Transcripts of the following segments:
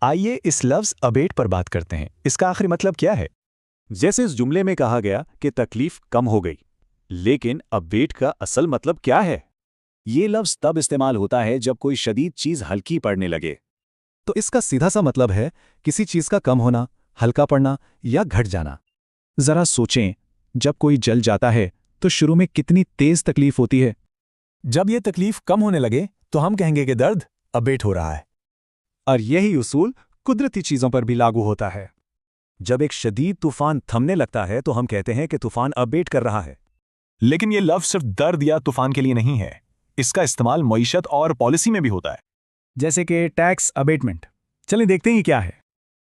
आइए इस लफ्ज़ अबेट पर बात करते हैं। इसका आखिरी मतलब क्या है? जैसे इस जुमले में कहा गया कि तकलीफ कम हो गई, लेकिन अबेट का असल मतलब क्या है? ये लफ्ज़ तब इस्तेमाल होता है जब कोई शदीद चीज़ हल्की पड़ने लगे। तो इसका सीधा सा मतलब है किसी चीज़ का कम होना, हल्का पड़ना या घट जाना। ज़रा सोचें, जब कोई जल जाता है तो शुरू में कितनी तेज़ तकलीफ होती है। जब ये तकलीफ कम होने लगे तो हम कहेंगे कि दर्द अबेट हो रहा है। और यही उसूल कुदरती चीज़ों पर भी लागू होता है। जब एक शदीद तूफान थमने लगता है तो हम कहते हैं कि तूफान अबेट कर रहा है। लेकिन ये लफ्ज़ सिर्फ दर्द या तूफान के लिए नहीं है। इसका इस्तेमाल मईशत और पॉलिसी में भी होता है। जैसे कि टैक्स अबेटमेंट। चलिए देखते हैं ये क्या है।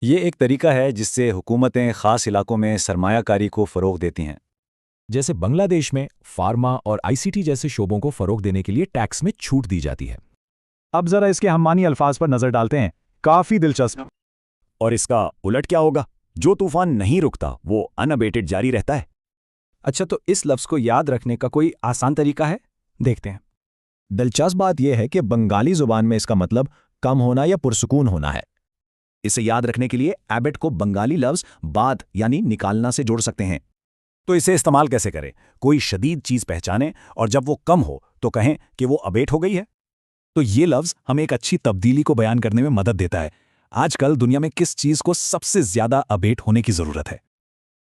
ये एक तरीका है जिससे हुकूमतें ख़ास इलाकों में सरमायाकारी को फ़रोग़ देती हैं। जैसे बांग्लादेश में फार्मा और आईसीटी जैसे शोबों को फरोग देने के लिए टैक्स में छूट दी जाती है। अब जरा इसके हम्मानी अल्फाज पर नजर डालते हैं। काफी दिलचस्प। और इसका उलट क्या होगा? जो तूफान नहीं रुकता वो अनअबेटेड जारी रहता है। अच्छा, तो इस लफ्ज़ को याद रखने का कोई आसान तरीका है? देखते हैं। दिलचस्प बात यह है कि बंगाली जुबान में इसका मतलब कम होना या पुरसुकून होना है। इसे याद रखने के लिए एबेट को बंगाली लफ्ज़ बाद यानी निकालना से जोड़ सकते हैं। तो इसे इस्तेमाल कैसे करें? कोई शदीद चीज़ पहचानें और जब वो कम हो तो कहें कि वो अबेट हो गई है। तो ये लफ्ज़ हमें एक अच्छी तब्दीली को बयान करने में मदद देता है। आजकल दुनिया में किस चीज़ को सबसे ज़्यादा अबेट होने की ज़रूरत है?